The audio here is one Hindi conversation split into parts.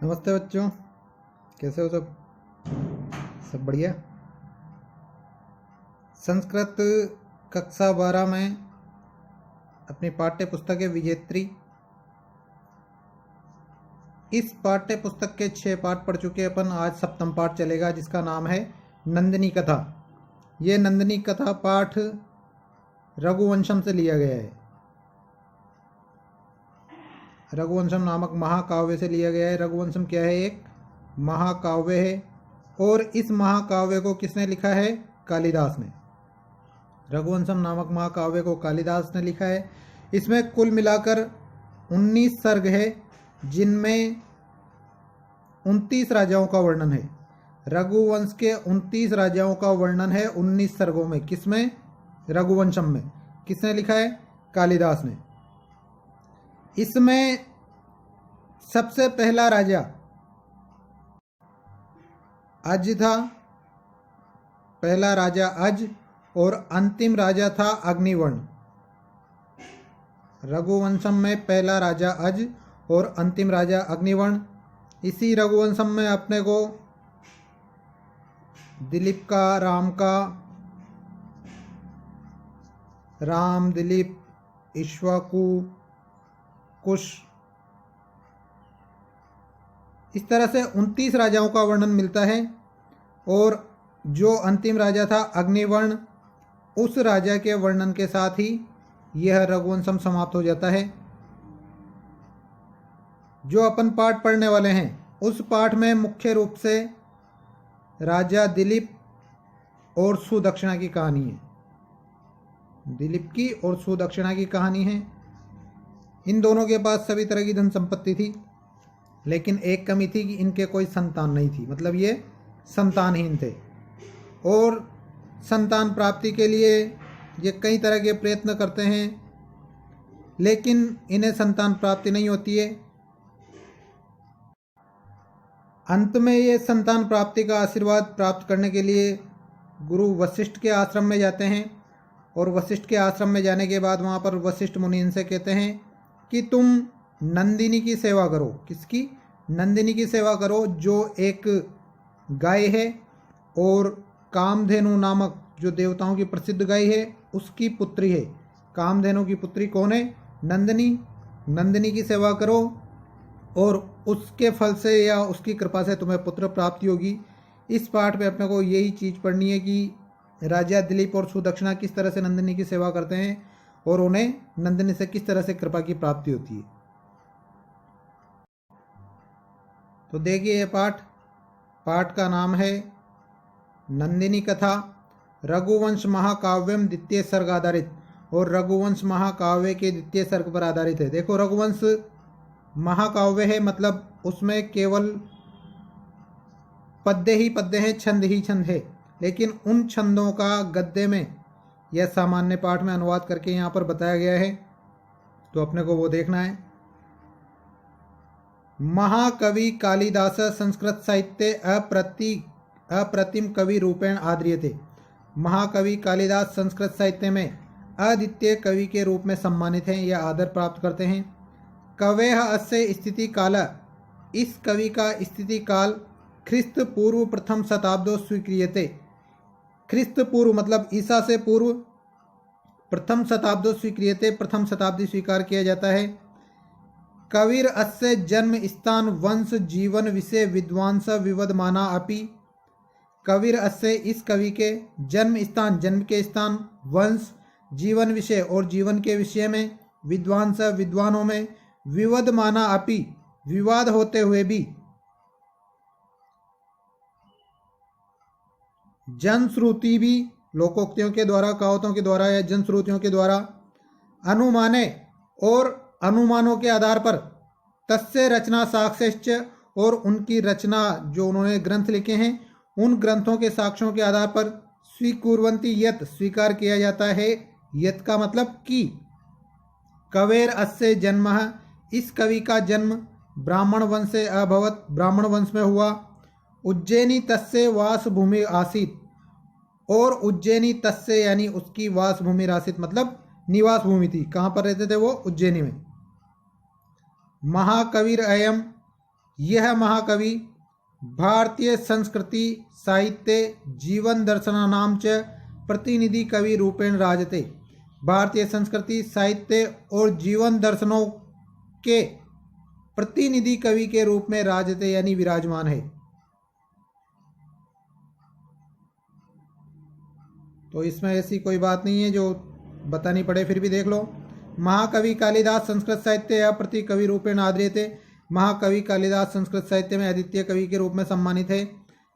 नमस्ते बच्चों, कैसे हो सब? सब बढ़िया। संस्कृत कक्षा 12 में अपनी पाठ्य पुस्तक है विजेत्री। इस पाठ्य पुस्तक के 6 पाठ पढ़ चुके अपन। आज 7वां पाठ चलेगा जिसका नाम है नंदिनी कथा। ये नंदिनी कथा पाठ रघुवंशम से लिया गया है। रघुवंशम नामक महाकाव्य से लिया गया है। रघुवंशम क्या है? एक महाकाव्य है। और इस महाकाव्य को किसने लिखा है? कालिदास ने। रघुवंशम नामक महाकाव्य को कालिदास ने लिखा है। इसमें कुल मिलाकर 19 सर्ग है, जिनमें 29 राजाओं का वर्णन है। रघुवंश के 29 राजाओं का वर्णन है 19 सर्गों में। किसमें? रघुवंशम में। किसने लिखा है? कालिदास ने। इसमें सबसे पहला राजा अज था। पहला राजा अज और अंतिम राजा था अग्निवर्ण। रघुवंशम में पहला राजा अज और अंतिम राजा अग्निवर्ण। इसी रघुवंशम में अपने को दिलीप का, राम, दिलीप, इक्ष्वाकु, कुश, इस तरह से 29 राजाओं का वर्णन मिलता है। और जो अंतिम राजा था अग्निवर्ण, उस राजा के वर्णन के साथ ही यह रघुवंशम समाप्त हो जाता है। जो अपन पाठ पढ़ने वाले हैं उस पाठ में मुख्य रूप से राजा दिलीप और सुदक्षिणा की कहानी है। दिलीप की और सुदक्षिणा की कहानी है। इन दोनों के पास सभी तरह की धन संपत्ति थी, लेकिन एक कमी थी कि इनके कोई संतान नहीं थी। मतलब ये संतानहीन थे। और संतान प्राप्ति के लिए ये कई तरह के प्रयत्न करते हैं, लेकिन इन्हें संतान प्राप्ति नहीं होती है। अंत में ये संतान प्राप्ति का आशीर्वाद प्राप्त करने के लिए गुरु वशिष्ठ के आश्रम में जाते हैं। और वशिष्ठ के आश्रम में जाने के बाद वहाँ पर वशिष्ठ मुनि इनसे कहते हैं कि तुम नंदिनी की सेवा करो। किसकी? नंदिनी की सेवा करो, जो एक गाय है और कामधेनु नामक जो देवताओं की प्रसिद्ध गाय है उसकी पुत्री है। कामधेनु की पुत्री कौन है? नंदिनी। नंदिनी की सेवा करो और उसके फल से या उसकी कृपा से तुम्हें पुत्र प्राप्ति होगी। इस पाठ में अपने को यही चीज़ पढ़नी है कि राजा दिलीप और सुदक्षिणा किस तरह से नंदिनी की सेवा करते हैं और उन्हें नंदिनी से किस तरह से कृपा की प्राप्ति होती है। तो देखिए ये पाठ का नाम है नंदिनी कथा। रघुवंश महाकाव्यम द्वितीय सर्ग आधारित। और रघुवंश महाकाव्य के द्वितीय सर्ग पर आधारित है। देखो, रघुवंश महाकाव्य है, मतलब उसमें केवल पद्य ही पद्य हैं, छंद ही छंद है। लेकिन उन छंदों का गद्य में यह सामान्य पाठ में अनुवाद करके यहाँ पर बताया गया है, तो अपने को वो देखना है। महाकवि कालिदास संस्कृत साहित्य अप्रतिम कवि रूपेण आद्रियते। महाकवि कालिदास संस्कृत साहित्य में अद्वितीय कवि के रूप में सम्मानित हैं या आदर प्राप्त करते हैं। कवेह अस्य स्थिति काल। इस कवि का स्थिति काल ख्रिस्त पूर्व प्रथम शताब्दो स्वीक्रियते। ख्रिस्त पूर्व मतलब ईसा से पूर्व प्रथम शताब्दो स्वीक्रियते, प्रथम शताब्दी स्वीकार किया जाता है। कविर अस्य जन्म स्थान वंश जीवन विषय विद्वांस विवदमाना अपि। कविर अस्य इस कवि के जन्म स्थान, जन्म के स्थान, वंश, जीवन विषय और जीवन के विषय में, विद्वांस विद्वानों में, विवदमाना अपि विवाद होते हुए भी, जनश्रुति भी लोकोक्तियों के द्वारा, कहावतों के द्वारा या जनश्रुतियों के द्वारा, अनुमाने और अनुमानों के आधार पर, तस्य रचना साक्ष्यश्च और उनकी रचना जो उन्होंने ग्रंथ लिखे हैं उन ग्रंथों के साक्ष्यों के आधार पर, स्वीकुर्वन्ति यत् स्वीकार किया जाता है। यत् का मतलब कि। कवेर अस्य जन्मः इस कवि का जन्म ब्राह्मण वंश से अभवत, ब्राह्मण वंश में हुआ। उज्जैनी तस्य वास भूमि आसीत। और उज्जैनी तस्य यानी उसकी वास भूमि आसीत मतलब निवास भूमि थी। कहाँ पर रहते थे वो? उज्जैनी में। महाकविर अयम यह महाकवि भारतीय संस्कृति साहित्य जीवन दर्शनानां च प्रतिनिधि कवि रूपेण राजते। भारतीय संस्कृति साहित्य और जीवन दर्शनों के प्रतिनिधि कवि के रूप में राजते यानी विराजमान है। तो इसमें ऐसी कोई बात नहीं है जो बतानी पड़े, फिर भी देख लो। महाकवि कालिदास संस्कृत साहित्य या प्रति कवि रूपेण आद्रियते। महाकवि कालिदास संस्कृत साहित्य में अद्वितीय कवि के रूप में सम्मानित है।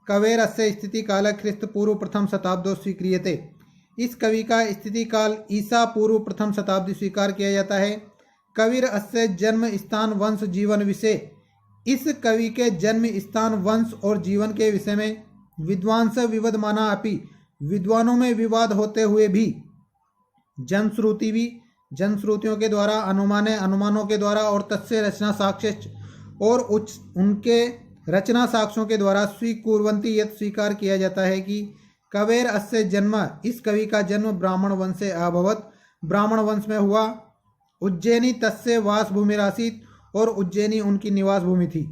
कवेर अस्य स्थिति काल ख्रिस्त पूर्व प्रथम शताब्दो स्वीक्रियते। इस कवि का स्थिति काल ईसा पूर्व प्रथम शताब्दी स्वीकार किया जाता है। कविर अस्य जन्म स्थान वंश जीवन विषय। इस कवि के जन्म स्थान वंश और जीवन के विषय में विद्वांस विवदमाना अपि, विद्वानों में विवाद होते हुए भी, जनश्रुति भी, जनश्रुतियों के द्वारा, अनुमाने अनुमानों के द्वारा, और तस्य रचना साक्ष्य और उनके रचना साक्ष्यों के द्वारा स्वीकुर्वन्ति यत् स्वीकार किया जाता है कि कवेर अस्य जन्म, इस कवि का जन्म ब्राह्मण वंश से अभवत, ब्राह्मण वंश में हुआ। उज्जैनी तस्य वास भूमिरासीत, और उज्जैनी उनकी निवास भूमि थी।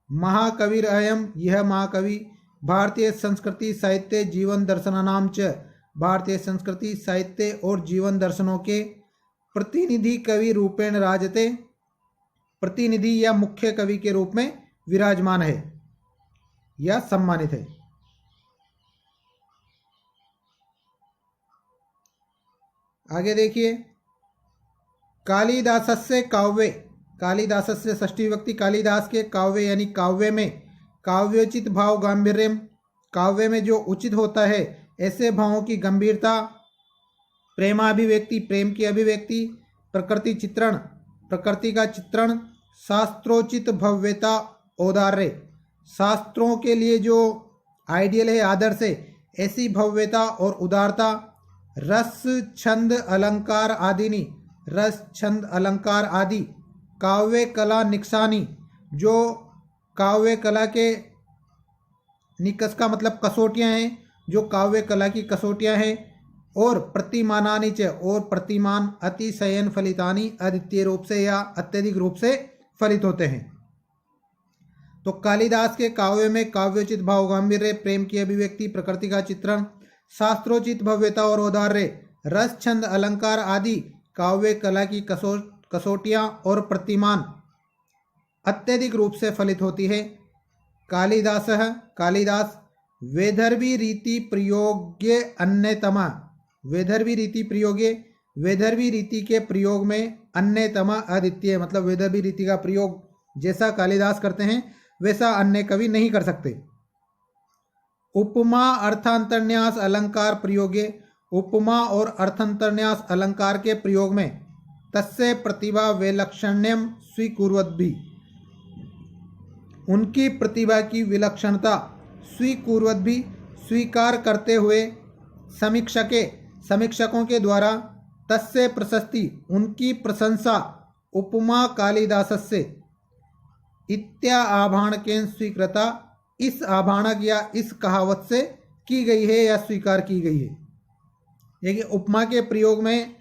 महाकविर अयम, यह महाकवि भारतीय संस्कृति साहित्य जीवन दर्शनानां च, भारतीय संस्कृति साहित्य और जीवन दर्शनों के प्रतिनिधि कवि रूपेण राजते, प्रतिनिधि या मुख्य कवि के रूप में विराजमान है या सम्मानित है। आगे देखिए, कालिदासस्य काव्ये, कालिदासस्य षष्ठी विभक्ति, कालिदास के काव्य यानी काव्य में काव्योचित भाव गांभीर्यम, काव्य में जो उचित होता है ऐसे भावों की गंभीरता, प्रेमाभिव्यक्ति, प्रेम की अभिव्यक्ति, प्रकृति चित्रण, प्रकृति का चित्रण, शास्त्रोचित भव्यता, औदार्य, शास्त्रों के लिए जो आइडियल है, आदर्श है, ऐसी भव्यता और उदारता, रस छंद अलंकार आदिनी, रस छंद अलंकार आदि, काव्य कला निकसानी, जो काव्य कला के निकस का मतलब कसौटियाँ हैं, जो काव्य कला की कसौटियाँ हैं, और प्रतिमानानि च, और प्रतिमान अतिशयन फलितानि, अद्वितीय रूप से या अत्यधिक रूप से फलित होते हैं। तो कालिदास के काव्य में काव्योचित भाव गांभीर्य, प्रेम की अभिव्यक्ति, प्रकृति का चित्रण, शास्त्रोचित भव्यता और औदार्य, रस छंद अलंकार आदि काव्य कला की कसौटियाँ और प्रतिमान अत्यधिक रूप से फलित होती है। कालिदासः, कालिदास वैदर्भी रीति प्रयोग्य अन्यतमा, वैदर्भी रीति प्रयोग्य, वैदर्भी रीति के प्रयोग में अन्यतमा अद्वितीय, मतलब वैदर्भी रीति का प्रयोग जैसा कालिदास करते हैं वैसा अन्य कवि नहीं कर सकते। उपमा अर्थांतरन्यास अलंकार प्रयोगे, उपमा और अर्थांतरन्यास अलंकार के प्रयोग में तस्य प्रतिभा विलक्षण्यम स्वीकुर्वद्भि, उनकी प्रतिभा की विलक्षणता स्वीकुर्वद्भि स्वीकार करते हुए, समीक्षकों के द्वारा, तस्य प्रशस्ति उनकी प्रशंसा, उपमा कालिदासस्य इत्या आभाणकेन स्वीकृता, इस आभाणक या इस कहावत से की गई है या स्वीकार की गई है। देखिए, उपमा के प्रयोग में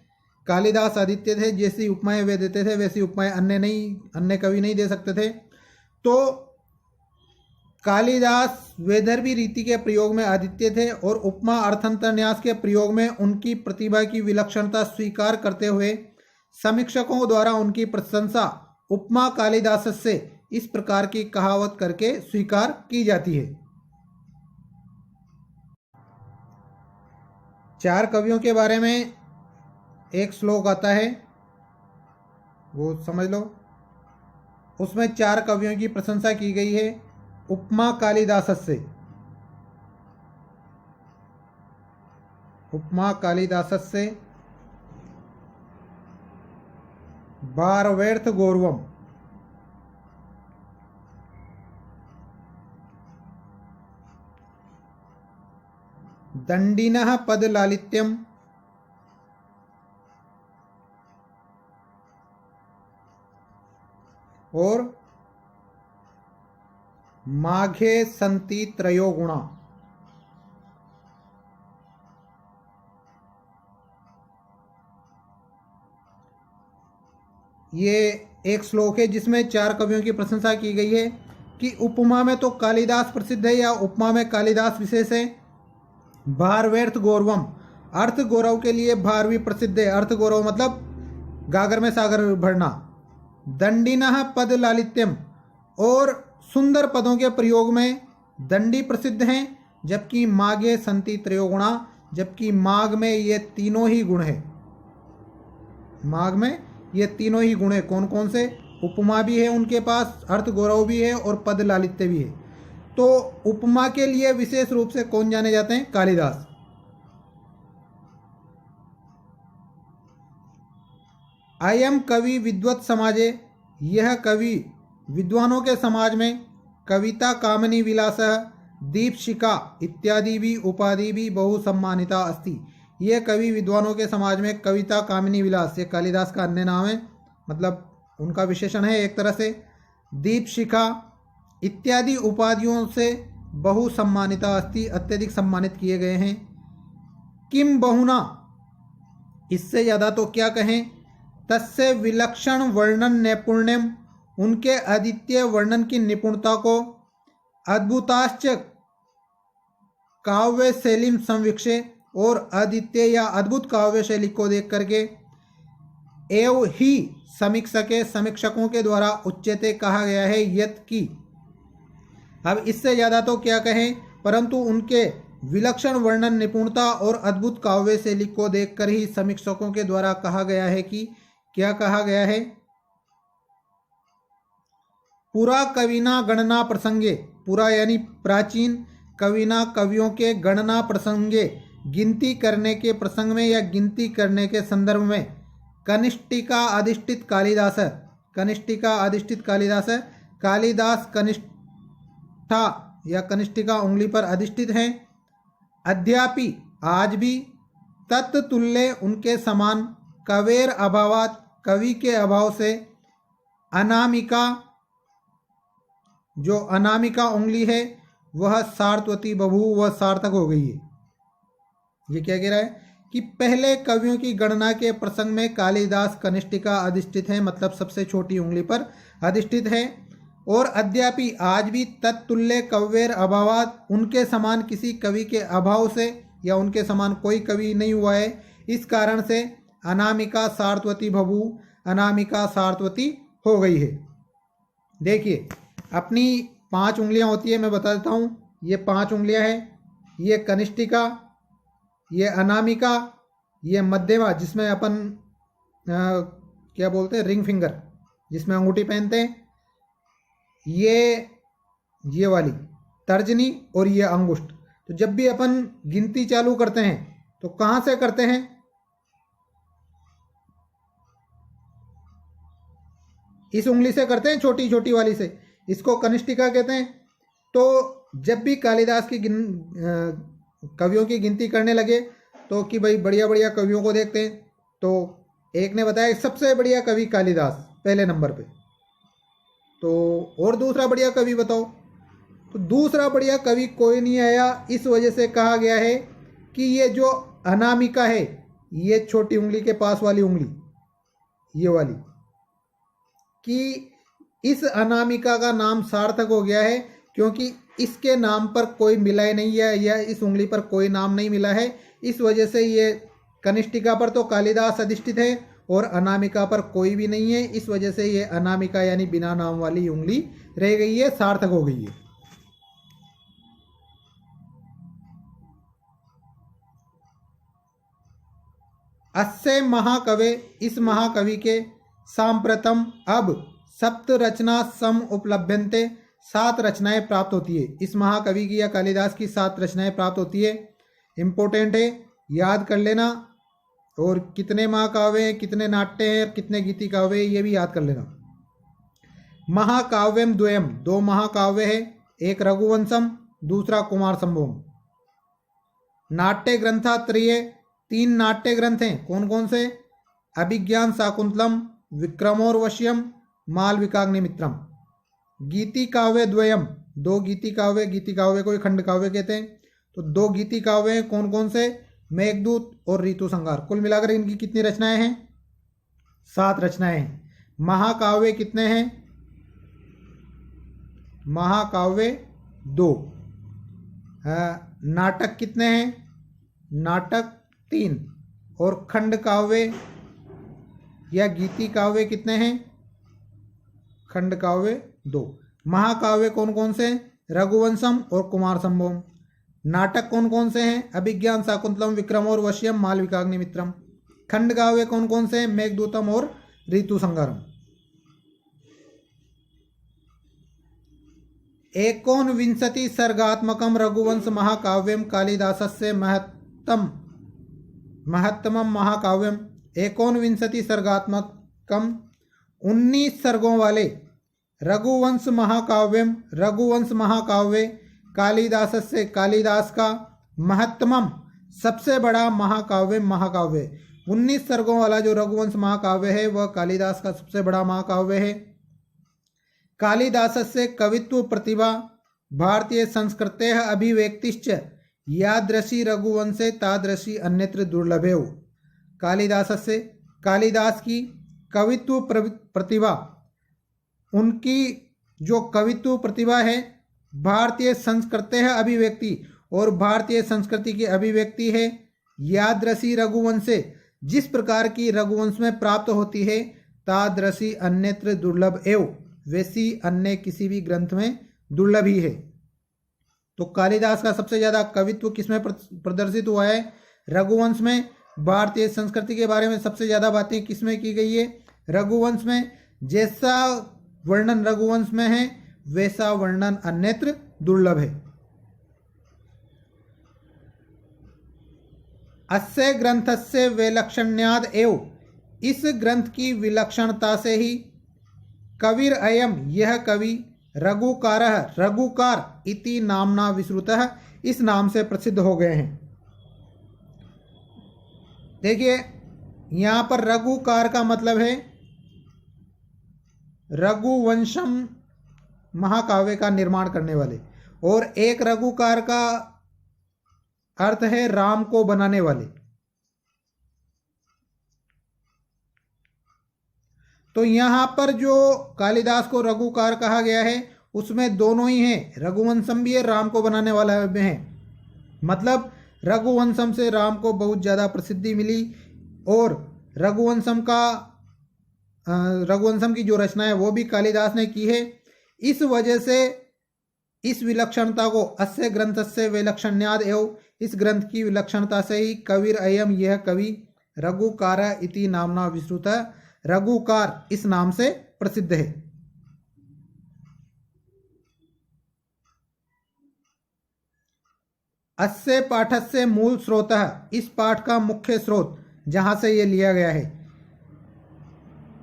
कालिदास आदित्य थे, जैसी उपमाएं वे देते थे वैसी उपमाएं अन्य कवि नहीं दे सकते थे। तो कालिदास वैदर्भी रीति के प्रयोग में आदित्य थे और उपमा अर्थांतरन्यास के प्रयोग में उनकी प्रतिभा की विलक्षणता स्वीकार करते हुए समीक्षकों द्वारा उनकी प्रशंसा उपमा कालिदास से इस प्रकार की कहावत करके स्वीकार की जाती है। चार कवियों के बारे में एक श्लोक आता है, वो समझ लो। उसमें चार कवियों की प्रशंसा की गई है। उपमा कालिदासस्य, उपमा कालिदासस्य भारवेर्थ गौरवम, दंडिनः पदलालित्यम, और माघे संति त्रयो गुणा। ये एक श्लोक है जिसमें चार कवियों की प्रशंसा की गई है। कि उपमा में तो कालिदास प्रसिद्ध है या उपमा में कालिदास विशेष है। भारवेर्थ गौरवम, अर्थ गौरव के लिए भारवी प्रसिद्ध है। अर्थ गौरव मतलब गागर में सागर भरना। दंडिनः पद लालित्यम, और सुंदर पदों के प्रयोग में दंडी प्रसिद्ध हैं। जबकि मागे संति त्रयोगुणा, जबकि माघ में ये तीनों ही गुण है। माघ में ये तीनों ही गुण है। कौन कौन से? उपमा भी है उनके पास, अर्थ गौरव भी है और पद लालित्य भी है। तो उपमा के लिए विशेष रूप से कौन जाने जाते हैं? कालिदास। अयम कवि विद्वत समाजे, यह कवि विद्वानों के समाज में कविता कामिनी विलास दीपशिखा इत्यादि भी उपाधि भी बहु सम्मानिता अस्ति। यह कवि विद्वानों के समाज में कविता कामिनी विलास, ये कालिदास का अन्य नाम है, मतलब उनका विशेषण है एक तरह से। दीपशिखा इत्यादि उपाधियों से बहु सम्मानिता अस्ति, अत्यधिक सम्मानित किए गए हैं। किम बहुना, इससे ज़्यादा तो क्या कहें। तस्य विलक्षण वर्णन नैपुण्यम, उनके अद्वितीय वर्णन की निपुणता को। अद्भुताश्च काव्य शैलीम संवीक्षे, और अद्वितीय या अद्भुत काव्य शैली को देख करके। एव ही समीक्षके, समीक्षकों के द्वारा उच्यते कहा गया है यत की। अब इससे ज़्यादा तो क्या कहें, परंतु उनके विलक्षण वर्णन निपुणता और अद्भुत काव्य शैली को देखकर ही समीक्षकों के द्वारा कहा गया है कि क्या कहा गया है। पुरा कविना गणना प्रसंगे, पुरा यानी प्राचीन, कविना कवियों के, गणना प्रसंगे गिनती करने के प्रसंग में या गिनती करने के संदर्भ में कनिष्ठिका अधिष्ठित कालिदास है। कनिष्ठिका अधिष्ठित कालिदास है। कालिदास कनिष्ठा या कनिष्ठिका उंगली पर अधिष्ठित हैं। अद्यापि आज भी तत्तुल्य उनके समान कवेर अभावात, कवि के अभाव से अनामिका, जो अनामिका उंगली है वह सार्थवती बभू, वह सार्थक हो गई है। ये क्या कह रहा है कि पहले कवियों की गणना के प्रसंग में कालिदास कनिष्ठिका अधिष्ठित है, मतलब सबसे छोटी उंगली पर अधिष्ठित है। और अद्यापि आज भी तत्तुल्य कव्येर अभावात, उनके समान किसी कवि के अभाव से या उनके समान कोई कवि नहीं हुआ है, इस कारण से अनामिका सार्थवती बभू, अनामिका सार्थवती हो गई है। देखिए अपनी 5 उंगलियां होती है, मैं बता देता हूँ। ये 5 उंगलियां हैं, ये कनिष्ठिका, ये अनामिका, ये मध्यमा जिसमें अपन क्या बोलते हैं, रिंग फिंगर, जिसमें अंगूठी पहनते हैं, ये वाली तर्जनी, और ये अंगुष्ठ। तो जब भी अपन गिनती चालू करते हैं तो कहाँ से करते हैं? इस उंगली से करते हैं, छोटी छोटी वाली से, इसको कनिष्ठिका कहते हैं। तो जब भी कालिदास की कवियों की गिनती करने लगे तो कि भाई बढ़िया बढ़िया कवियों को देखते हैं, तो एक ने बताया सबसे बढ़िया कवि कालिदास पहले नंबर पे, तो और दूसरा बढ़िया कवि बताओ, तो दूसरा बढ़िया कवि कोई नहीं आया। इस वजह से कहा गया है कि ये जो अनामिका है, ये छोटी उंगली के पास वाली उंगली, ये वाली, कि इस अनामिका का नाम सार्थक हो गया है, क्योंकि इसके नाम पर कोई मिला ही नहीं है, या इस उंगली पर कोई नाम नहीं मिला है। इस वजह से ये कनिष्ठिका पर तो कालिदास अधिष्ठित है और अनामिका पर कोई भी नहीं है। इस वजह से ये अनामिका यानी बिना नाम वाली उंगली रह गई है, सार्थक हो गई है। अस्य महाकवे, इस महाकवि के सांप्रतम अब सप्त रचना सम उपलभ्यन्ते, 7 रचनाएं प्राप्त होती है। इस महाकवि की या कालिदास की 7 रचनाएं प्राप्त होती है। इम्पोर्टेंट है, याद कर लेना। और कितने महाकाव्य हैं, कितने नाट्य हैं, कितने गीति काव्य हैं, ये भी याद कर लेना। महाकाव्यम द्वयम, 2 महाकाव्य है, एक रघुवंशम, दूसरा कुमार संभवम। नाट्य ग्रंथा त्रय, 3 नाट्य ग्रंथ हैं। कौन कौन से? अभिज्ञान शाकुंतलम, विक्रमोर्वश्यम, मालविकाग्निमित्रम। गीति काव्य द्वयम, 2 गीति काव्य, गीति काव्य को खंड काव्य कहते हैं। तो 2 गीति काव्य हैं, कौन कौन से? मेघदूत और ऋतु संहार। कुल मिलाकर इनकी कितनी रचनाएं हैं? 7 रचनाएं हैं। महाकाव्य कितने हैं? महाकाव्य 2। नाटक कितने हैं? नाटक 3। और खंड काव्य या गीति काव्य कितने हैं? खंड काव्य 2। महाकाव्य कौन कौन से? रघुवंशम और कुमार संभवम। नाटक कौन कौन से हैं? अभिज्ञान, शाकुंतलम, विक्रम और वश्यम, मालविकाग्निमित्रम। खंड काव्य कौन कौन से हैं? मेघदूतम और ऋतुसंहारम। एकोनविंशति सर्गात्मकम रघुवंश महाकाव्यम कालिदासस्य महत्तमम महाकाव्यम। एकोनविंशति सर्गात्मकम 19 सर्गों वाले रघुवंश महाकाव्य कालिदासस्य कालिदास का महत्तमम सबसे बड़ा महाकाव्य 19 सर्गों वाला जो रघुवंश महाकाव्य है वह कालिदास का सबसे बड़ा महाकाव्य है। कालिदासस्य कवित्व प्रतिभा भारतीय संस्कृतेः अभिव्यक्तिश्च यादृशी रघुवंशे तादृशी अन्यत्र दुर्लभेव। कालिदास की कवित्व प्रतिभा, उनकी जो कवित्व प्रतिभा है भारतीय संस्कृतेः अभिव्यक्ति, और भारतीय संस्कृति की अभिव्यक्ति है। यादृशी रघुवंशे, जिस प्रकार की रघुवंश में प्राप्त होती है, तादृशी अन्यत्र दुर्लभ एव, वैसी अन्य किसी भी ग्रंथ में दुर्लभ ही है। तो कालिदास का सबसे ज्यादा कवित्व किसमें प्रदर्शित हुआ है? रघुवंश में। भारतीय संस्कृति के बारे में सबसे ज्यादा बातें किसमें की गई है? रघुवंश में। जैसा वर्णन रघुवंश में है वैसा वर्णन अन्यत्र दुर्लभ है। अस्य ग्रंथस्य वैलक्षण्याद एव, इस ग्रंथ की विलक्षणता से ही कविर अयम, यह कवि रघुकार इति नामना विश्रुतः, इस नाम से प्रसिद्ध हो गए हैं। देखिए यहां पर रघुकार का मतलब है रघुवंशम महाकाव्य का निर्माण करने वाले, और एक रघुकार का अर्थ है राम को बनाने वाले। तो यहां पर जो कालिदास को रघुकार कहा गया है उसमें दोनों ही हैं, रघुवंशम भी है, राम को बनाने वाला भी है। मतलब रघुवंशम से राम को बहुत ज़्यादा प्रसिद्धि मिली, और रघुवंशम की जो रचना है वो भी कालिदास ने की है। इस वजह से इस विलक्षणता को अस्य ग्रंथस्य वैलक्षण्याद एवं, इस ग्रंथ की विलक्षणता से ही कविर अयम, यह कवि रघुकार इति नामना विश्रुत, रघुकार इस नाम से प्रसिद्ध है। अस्य पाठस्य मूल स्रोतः, इस पाठ का मुख्य स्रोत जहां से ये लिया गया है,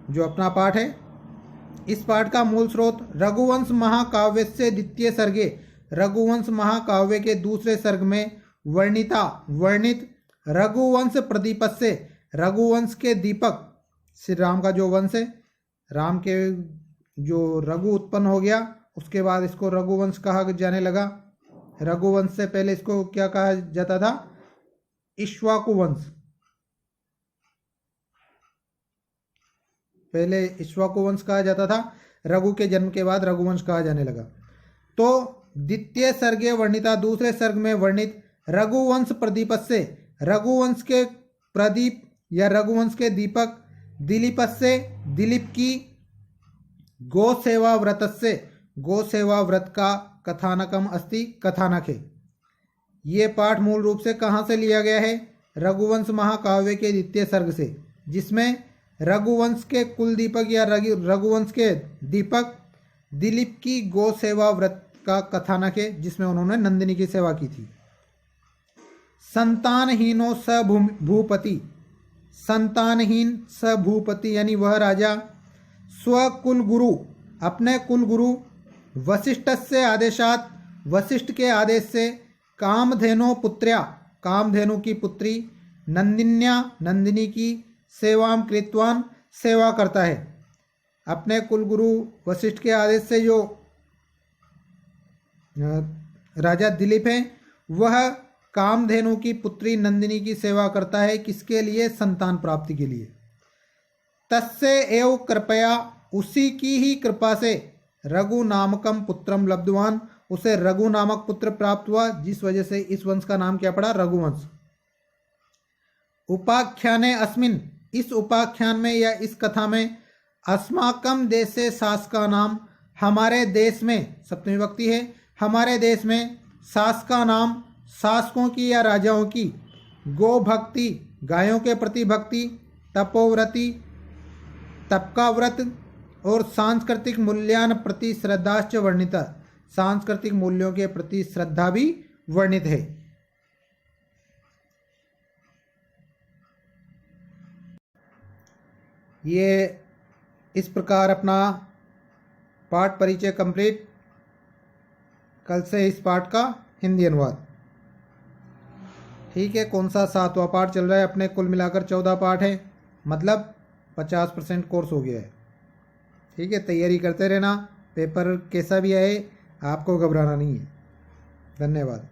जो अपना पाठ है, इस पाठ का मूल स्रोत रघुवंश महाकाव्य से द्वितीय सर्गे, रघुवंश महाकाव्य के दूसरे सर्ग में वर्णित रघुवंश प्रदीपक से, रघुवंश के दीपक, श्री राम का जो वंश है, राम के जो रघु उत्पन्न हो गया उसके बाद इसको रघुवंश कहा जाने लगा। रघुवंश से पहले इसको क्या कहा जाता था? इक्ष्वाकु वंश। पहले इक्ष्वाकु वंश कहा जाता था, रघु के जन्म के बाद रघुवंश कहा जाने लगा। तो द्वितीय सर्गे वर्णिता, दूसरे सर्ग में वर्णित रघुवंश प्रदीपक से, रघुवंश के प्रदीप या रघुवंश के दीपक दिलीपस से, दिलीप की गो सेवा व्रत से, गो सेवा व्रत का कथानकम अस्ति, कथानक है। ये पाठ मूल रूप से कहाँ से लिया गया है? रघुवंश महाकाव्य के द्वितीय सर्ग से, जिसमें रघुवंश के कुल दीपक या रघुवंश के दीपक दिलीप की गो सेवा व्रत का कथानक है, जिसमें उन्होंने नंदिनी की सेवा की थी। संतानहीनो स भूपति, संतानहीन स भूपति यानी वह राजा, स्वकुल गुरु, अपने कुल गुरु, वशिष्ठ से आदेशात, वशिष्ठ के आदेश से, कामधेनो पुत्र्या, कामधेनु की पुत्री, नंदिन्या, नंदिनी की सेवाम कृतवान, सेवा करता है। अपने कुलगुरु वशिष्ठ के आदेश से जो राजा दिलीप है वह कामधेनु की पुत्री नंदिनी की सेवा करता है। किसके लिए? संतान प्राप्ति के लिए। तस्य एव कृपया, उसी की ही कृपा से रघु नामकम पुत्रम लब्धवान, उसे रघु नामक पुत्र प्राप्त हुआ, जिस वजह से इस वंश का नाम क्या पड़ा, रघुवंश। उपाख्याने अस्मिन, इस उपाख्यान में या इस कथा में, अस्माकम देशे शासका नाम, हमारे देश में, सप्तमी विभक्ति है, हमारे देश में शासका नाम, शासकों की या राजाओं की, गो भक्ति, गायों के प्रति भक्ति, तपोव्रति, तप का व्रत, और सांस्कृतिक मूल्यान प्रति श्रद्धाश्च वर्णिता, सांस्कृतिक मूल्यों के प्रति श्रद्धा भी वर्णित है। ये इस प्रकार अपना पाठ परिचय कंप्लीट। कल से इस पाठ का हिंदी अनुवाद। ठीक है, कौन सा 7वां पाठ चल रहा है, अपने कुल मिलाकर 14 पाठ है, मतलब 50% कोर्स हो गया है। ठीक है, तैयारी करते रहना, पेपर कैसा भी आए आपको घबराना नहीं है। धन्यवाद।